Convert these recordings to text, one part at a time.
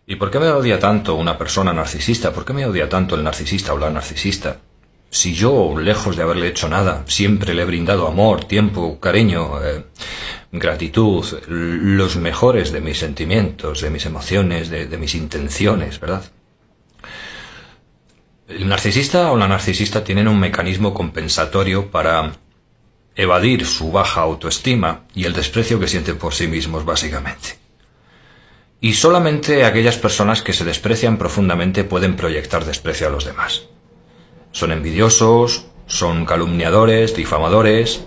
¿Y por qué me odia tanto una persona narcisista? ¿Por qué me odia tanto el narcisista o la narcisista? Si yo, lejos de haberle hecho nada, siempre le he brindado amor, tiempo, cariño, gratitud, los mejores de mis sentimientos, de mis emociones, de mis intenciones, ¿verdad? El narcisista o la narcisista tienen un mecanismo compensatorio para evadir su baja autoestima y el desprecio que sienten por sí mismos, básicamente. Y solamente aquellas personas que se desprecian profundamente pueden proyectar desprecio a los demás. Son envidiosos, son calumniadores, difamadores,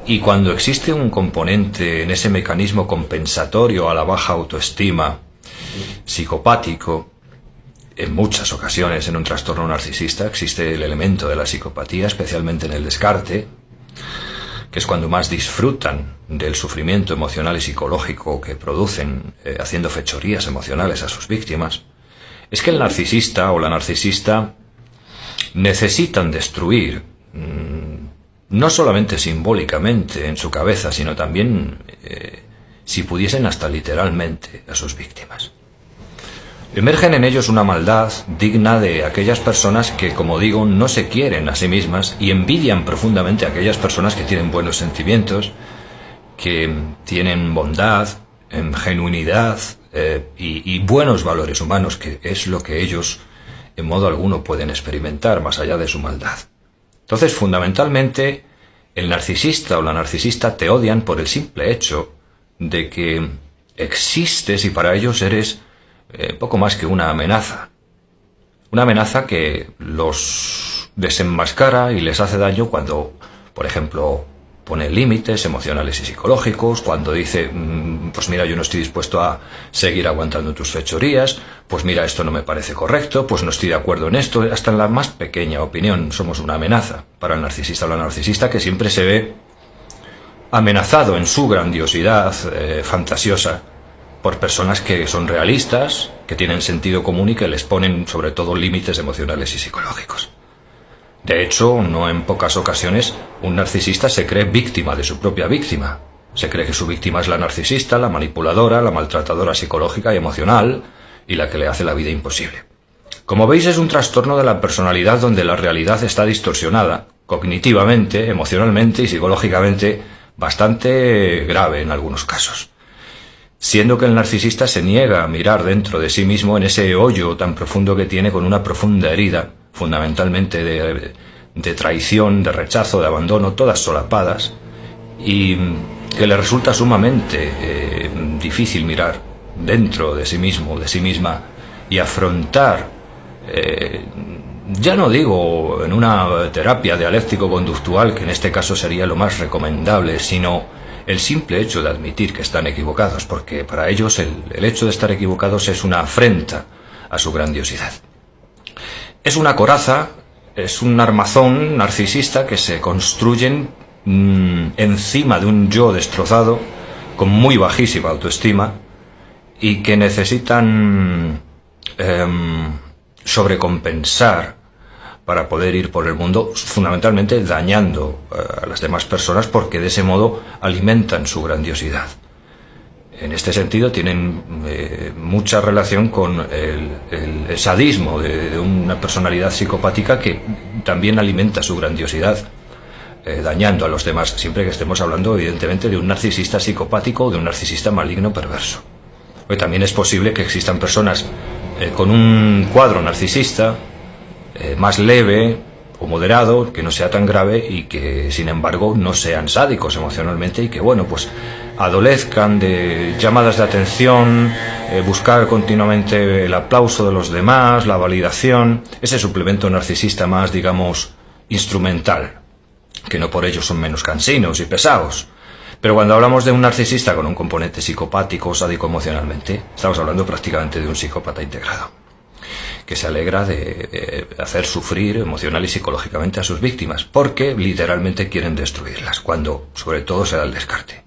y cuando existe un componente en ese mecanismo compensatorio a la baja autoestima, psicopático, en muchas ocasiones en un trastorno narcisista existe el elemento de la psicopatía, especialmente en el descarte, que es cuando más disfrutan del sufrimiento emocional y psicológico que producen haciendo fechorías emocionales a sus víctimas, es que el narcisista o la narcisista necesitan destruir, no solamente simbólicamente en su cabeza, sino también, si pudiesen, hasta literalmente a sus víctimas. Emergen en ellos una maldad digna de aquellas personas que, como digo, no se quieren a sí mismas y envidian profundamente a aquellas personas que tienen buenos sentimientos, que tienen bondad, genuinidad y buenos valores humanos, que es lo que ellos en modo alguno pueden experimentar más allá de su maldad. Entonces, fundamentalmente, el narcisista o la narcisista te odian por el simple hecho de que existes y para ellos eres poco más que una amenaza. Una amenaza que los desenmascara y les hace daño cuando, por ejemplo, pone límites emocionales y psicológicos, cuando dice, pues mira, yo no estoy dispuesto a seguir aguantando tus fechorías, pues mira, esto no me parece correcto, pues no estoy de acuerdo en esto, hasta en la más pequeña opinión somos una amenaza para el narcisista o la narcisista, que siempre se ve amenazado en su grandiosidad fantasiosa por personas que son realistas, que tienen sentido común y que les ponen sobre todo límites emocionales y psicológicos. De hecho, no en pocas ocasiones, un narcisista se cree víctima de su propia víctima. Se cree que su víctima es la narcisista, la manipuladora, la maltratadora psicológica y emocional, y la que le hace la vida imposible. Como veis, es un trastorno de la personalidad donde la realidad está distorsionada, cognitivamente, emocionalmente y psicológicamente, bastante grave en algunos casos. Siendo que el narcisista se niega a mirar dentro de sí mismo en ese hoyo tan profundo que tiene, con una profunda herida, fundamentalmente de traición, de rechazo, de abandono, todas solapadas, y que le resulta sumamente difícil mirar dentro de sí mismo, de sí misma, y afrontar, ya no digo en una terapia dialéctico-conductual, que en este caso sería lo más recomendable, sino el simple hecho de admitir que están equivocados, porque para ellos el hecho de estar equivocados es una afrenta a su grandiosidad. Es una coraza, es un armazón narcisista que se construyen encima de un yo destrozado, con muy bajísima autoestima, y que necesitan sobrecompensar para poder ir por el mundo, fundamentalmente dañando a las demás personas, porque de ese modo alimentan su grandiosidad. En este sentido tienen mucha relación con el sadismo de una personalidad psicopática que también alimenta su grandiosidad, dañando a los demás, siempre que estemos hablando evidentemente de un narcisista psicopático o de un narcisista maligno perverso. Porque también es posible que existan personas con un cuadro narcisista más leve o moderado, que no sea tan grave y que sin embargo no sean sádicos emocionalmente y que, bueno, pues adolezcan de llamadas de atención, buscar continuamente el aplauso de los demás, la validación, ese suplemento narcisista más, digamos, instrumental, que no por ello son menos cansinos y pesados. Pero cuando hablamos de un narcisista con un componente psicopático o sádico emocionalmente, estamos hablando prácticamente de un psicópata integrado, que se alegra de hacer sufrir emocional y psicológicamente a sus víctimas, porque literalmente quieren destruirlas, cuando sobre todo se da el descarte.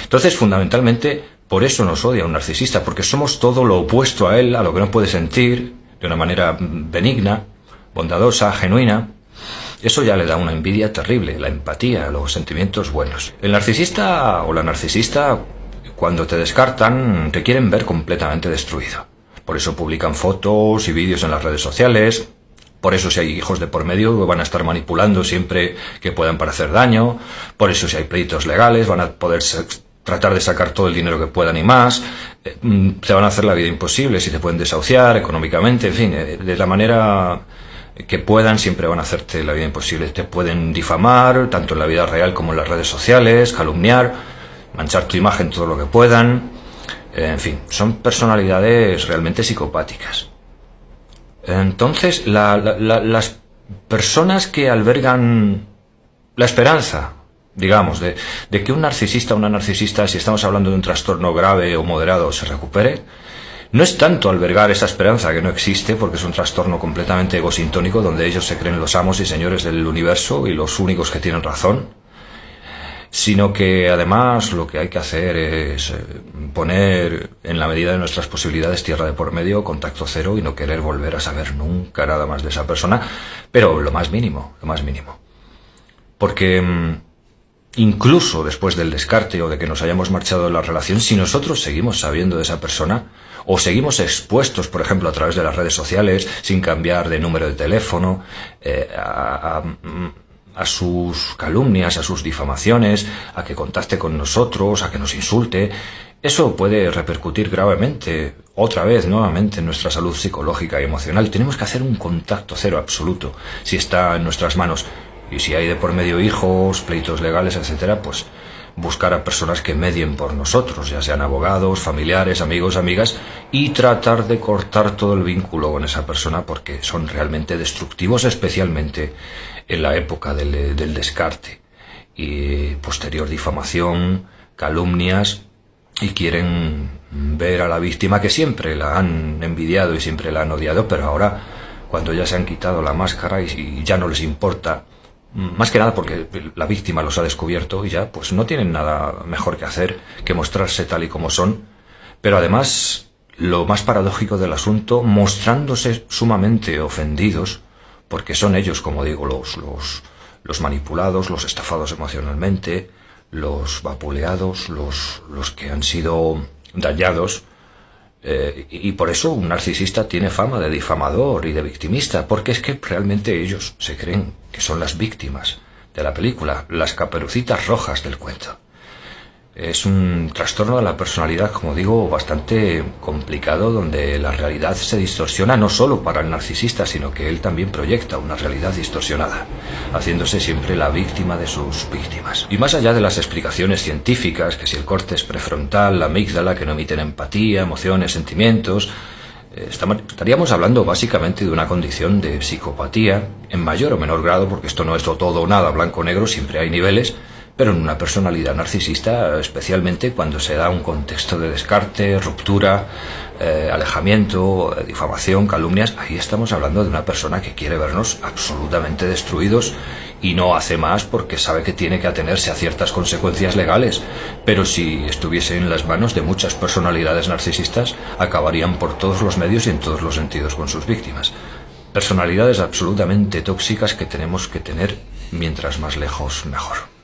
Entonces, fundamentalmente, por eso nos odia un narcisista, porque somos todo lo opuesto a él, a lo que no puede sentir, de una manera benigna, bondadosa, genuina. Eso ya le da una envidia terrible, la empatía, los sentimientos buenos. El narcisista o la narcisista, cuando te descartan, te quieren ver completamente destruido. Por eso publican fotos y vídeos en las redes sociales. Por eso si hay hijos de por medio van a estar manipulando siempre que puedan para hacer daño. Por eso si hay pleitos legales van a poder tratar de sacar todo el dinero que puedan y más. Te van a hacer la vida imposible, si te pueden desahuciar económicamente, en fin, de la manera que puedan siempre van a hacerte la vida imposible. Te pueden difamar, tanto en la vida real como en las redes sociales, calumniar, manchar tu imagen todo lo que puedan. En fin, son personalidades realmente psicopáticas. Entonces, las personas que albergan la esperanza, digamos, de que un narcisista o una narcisista, si estamos hablando de un trastorno grave o moderado, se recupere, no es tanto albergar esa esperanza que no existe, porque es un trastorno completamente egosintónico donde ellos se creen los amos y señores del universo y los únicos que tienen razón, sino que además lo que hay que hacer es poner en la medida de nuestras posibilidades tierra de por medio, contacto cero y no querer volver a saber nunca nada más de esa persona, pero lo más mínimo. Porque incluso después del descarte o de que nos hayamos marchado de la relación, si nosotros seguimos sabiendo de esa persona o seguimos expuestos, por ejemplo, a través de las redes sociales, sin cambiar de número de teléfono, a sus calumnias, a sus difamaciones, a que contacte con nosotros, a que nos insulte, eso puede repercutir gravemente, otra vez, nuevamente, en nuestra salud psicológica y emocional. Tenemos que hacer un contacto cero absoluto, si está en nuestras manos. Y si hay de por medio hijos, pleitos legales, etcétera, pues buscar a personas que medien por nosotros, ya sean abogados, familiares, amigos, amigas, y tratar de cortar todo el vínculo con esa persona porque son realmente destructivos, especialmente en la época del descarte y posterior difamación, calumnias, y quieren ver a la víctima, que siempre la han envidiado y siempre la han odiado, pero ahora, cuando ya se han quitado la máscara y ya no les importa, más que nada porque la víctima los ha descubierto y ya pues no tienen nada mejor que hacer que mostrarse tal y como son, pero además, lo más paradójico del asunto, mostrándose sumamente ofendidos, porque son ellos, como digo, los manipulados, los estafados emocionalmente, los vapuleados, los que han sido dañados, y por eso un narcisista tiene fama de difamador y de victimista, porque es que realmente ellos se creen que son las víctimas de la película, las Caperucitas Rojas del cuento. Es un trastorno de la personalidad, como digo, bastante complicado, donde la realidad se distorsiona no solo para el narcisista, sino que él también proyecta una realidad distorsionada, haciéndose siempre la víctima de sus víctimas. Y más allá de las explicaciones científicas, que si el córtex prefrontal, la amígdala, que no emiten empatía, emociones, sentimientos, estaríamos hablando básicamente de una condición de psicopatía, en mayor o menor grado, porque esto no es todo o nada, blanco o negro, siempre hay niveles, pero en una personalidad narcisista, especialmente cuando se da un contexto de descarte, ruptura, alejamiento, difamación, calumnias, ahí estamos hablando de una persona que quiere vernos absolutamente destruidos y no hace más porque sabe que tiene que atenerse a ciertas consecuencias legales, pero si estuviese en las manos de muchas personalidades narcisistas, acabarían por todos los medios y en todos los sentidos con sus víctimas. Personalidades absolutamente tóxicas que tenemos que tener mientras más lejos mejor.